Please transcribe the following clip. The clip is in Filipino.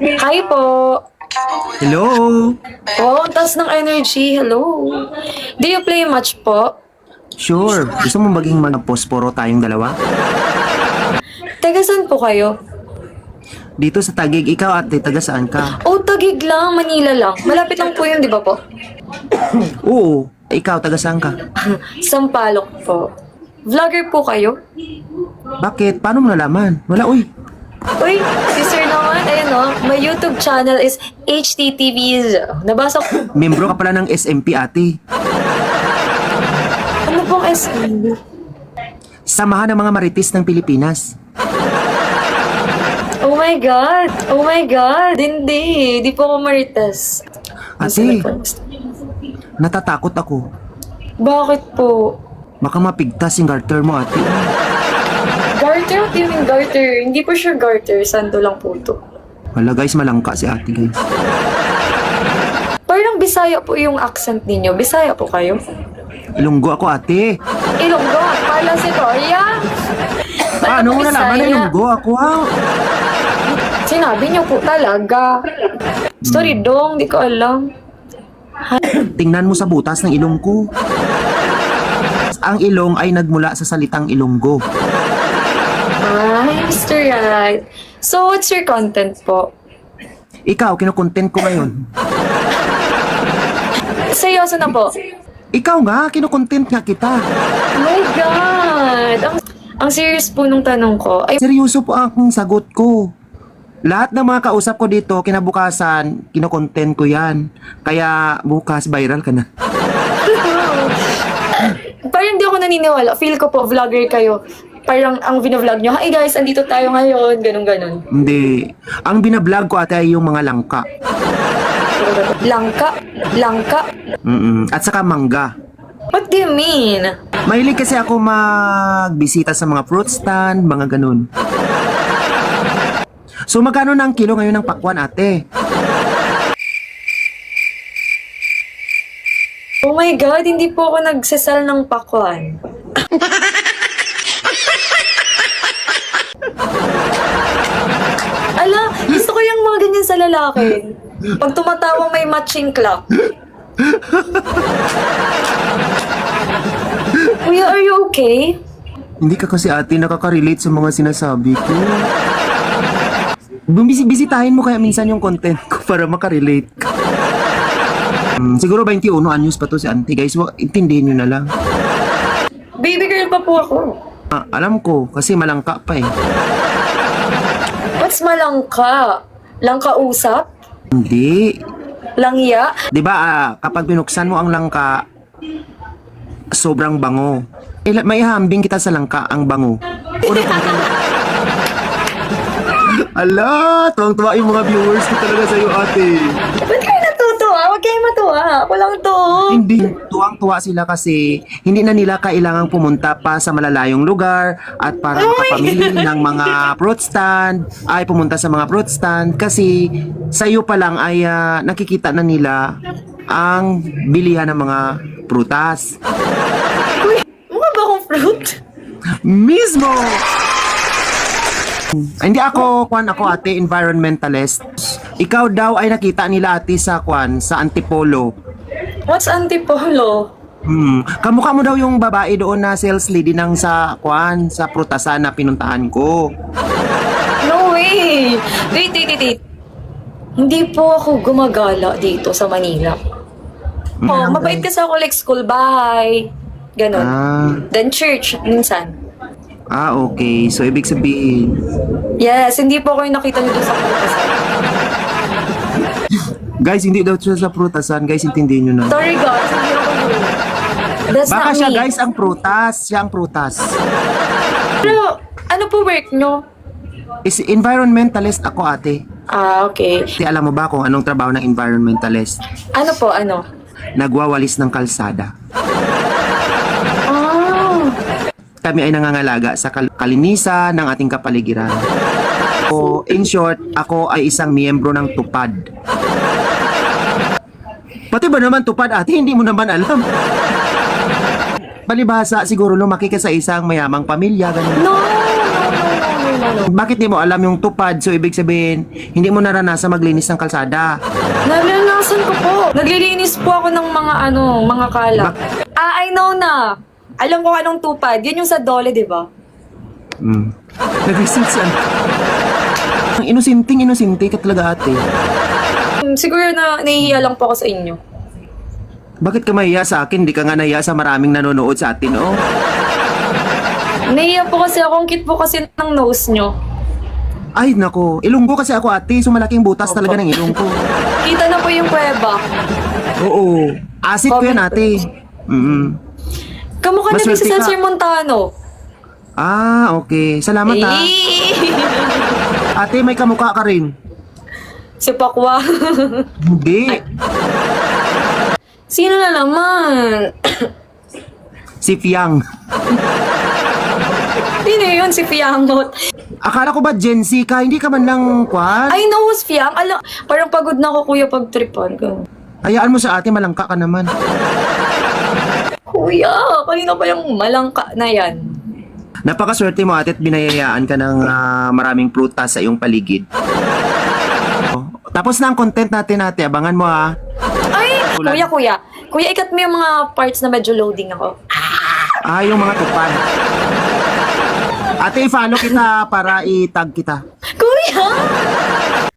Hi po. Hello? Oh, ang taas ng energy. Hello. Do you play much po? Sure. Gusto mo maging mag-posporo tayong dalawa? Taga saan po kayo? Dito sa Taguig, ikaw ate, taga saan ka? Oh, Taguig lang. Manila lang. Malapit lang po yun, di ba po? Oo. Ikaw, taga saan ka? Sampaloc po. Vlogger po kayo? Bakit? Paano mo nalaman? Wala, uy. Uy, sister naman, ayun o. My YouTube channel is HTTVs. Nabasa ko. Membro ka pala ng SMP ate. Ano pong SM? Samahan ng mga marites ng Pilipinas. Oh my God! Oh my God! Hindi. Di po ako marites. Ate, natatakot ako. Bakit po? Baka mapigtas yung garter mo ate. Garter? What do you mean garter? Hindi po siya garter. Sando lang po to. Wala guys, malangka si ate guys. Parang Bisaya po yung accent ninyo. Bisaya po kayo? Ilonggo ako ate. Ilonggo. Pala si Toria. Paano mo nalaman na ilonggo ako ha? Sinabi niyo po talaga. Sorry dong, di ko alam. Tingnan mo sa butas ng ilong ko. Ang ilong ay nagmula sa salitang Ilonggo. Ay, Mr. Right. So, what's your content po? Ikaw, kinukontent ko ngayon. Seryoso na po. Ikaw nga, kinukontent nga kita. Oh my God! Ang serious po nung tanong ko. Ay, Seryoso po ang sagot ko. Lahat ng mga kausap ko dito, kinabukasan, kinukontent ko yan. Kaya bukas, viral ka na. parang hindi ako naniniwala. Feel ko po, vlogger kayo. Parang ang vlog nyo, hi guys, andito tayo ngayon. Ganun-ganun. Hindi. Ang binablog ko ate ay yung mga langka. Langka? Langka? At saka mangga. What do you mean? Mahilig kasi ako magbisita sa mga fruit stand, mga ganun. So magkano na ang kilo ngayon ng pakwan ate? Oh my God, hindi po ako nagsasal ng pakwan. Ala, gusto ko yung mga ganyan sa lalaki. Pag tumatawa may matching clock. Kuya, are you okay? Hindi ka kasi ate nakaka-relate sa mga sinasabi ko. Bisitahin mo kaya minsan yung content ko para makarelate ka. Siguro 21 anyos pa to si auntie guys. Intindihin nyo na lang. Baby girl pa po ako. Alam ko kasi malangka pa eh. What's malangka? Langka usap? Hindi. Langya? 'Di ba kapag binuksan mo ang langka, sobrang bango. May hambing kita sa langka, ang bango. Ala, tuwang-tuwa yung mga viewers ko talaga sa'yo ate. Ba't kayo natutuwa? Huwag kayo matuwa. Ako lang to. Hindi, tuwang-tuwa sila kasi hindi na nila kailangang pumunta pa sa malalayong lugar at para makapamili ng mga fruit stand, ay pumunta sa mga fruit stand kasi sa iyo pa lang ay nakikita na nila ang bilihan ng mga prutas. Uy, mukha ba akong fruit? Mismo! Hindi ako ate, environmentalist. Ikaw daw ay nakita nila ate sa sa Antipolo. What's antipolo? Kamukha mo daw yung babae doon na sales lady ng sa prutasan na pinuntahan ko. No way! Wait. Hindi po ako gumagala dito sa Manila. Oh, mabait kasi ako like school, bahay. Ganon. Then church, minsan. Okay. So, ibig sabihin, Yes, hindi po ako yung nakita niyo doon sa prutasan. guys, hindi daw siya sa prutasan. Guys, intindihin nyo na. Sorry guys, hindi ako yun. That's Baka not siya, me. guys, ang prutas. Siya ang prutas. Pero, ano po work nyo? Is environmentalist ako, ate. Okay. Ate, alam mo ba kung anong trabaho ng environmentalist? Ano po, ano? Nagwawalis ng kalsada. Ah, Kami ay nangangalaga sa kalinisan ng ating kapaligiran. So, in short, ako ay isang miyembro ng TUPAD. Pati ba naman TUPAD, ate? Hindi mo naman alam. Palibhasa, siguro lumaki ka sa isang mayamang pamilya. Ganun. no. no. Bakit di mo alam yung tupad? So, ibig sabihin, hindi mo naranasan maglinis ng kalsada. Naranasan ko po. Naglilinis po ako ng mga kalat. I know na. Alam ko anong tupad. Yun yung sa Dole, di ba? Nag-receive siya. Ang inusinting ka talaga, ate. Siguro na nahihiya lang po ako sa inyo. Bakit ka mahiya sa akin? Di ka nga nahiya sa maraming nanonood sa atin, oh. Nahihiya po kasi ako. Ang cute po kasi ng nose nyo. Ay, nako. Ilonggo kasi ako, ate. So, malaking butas talaga ng ilong ko. Kita na po yung kuweba. Oo. Acid ko yan, ate. Kamukha na din Maswerte si ka. Cesar Montano. Ah, okay. Salamat, ha. Ate, may kamukha ka rin. Si Pakwa. Hindi. Sino na naman? Si Fiang. Sino yun? Si Fiangot. Akala ko ba Gen Z ka? Hindi ka man lang kwan? I know who's Fiang. Parang pagod na ako kuya pag tripan. Hayaan mo sa ate, malangka ka naman. Kuya, kanina pa yung malangka na yan. Napakaswerte mo, ate, at binayayaan ka ng maraming prutas sa iyong paligid. Oh, tapos na ang content natin, ate. Abangan mo, ha. Ay, Ulan. kuya. Kuya, ikat mo yung mga parts na medyo loading ako. Ah, yung mga tupad. Ate, i-follow kita para i-tag kita. Kuya!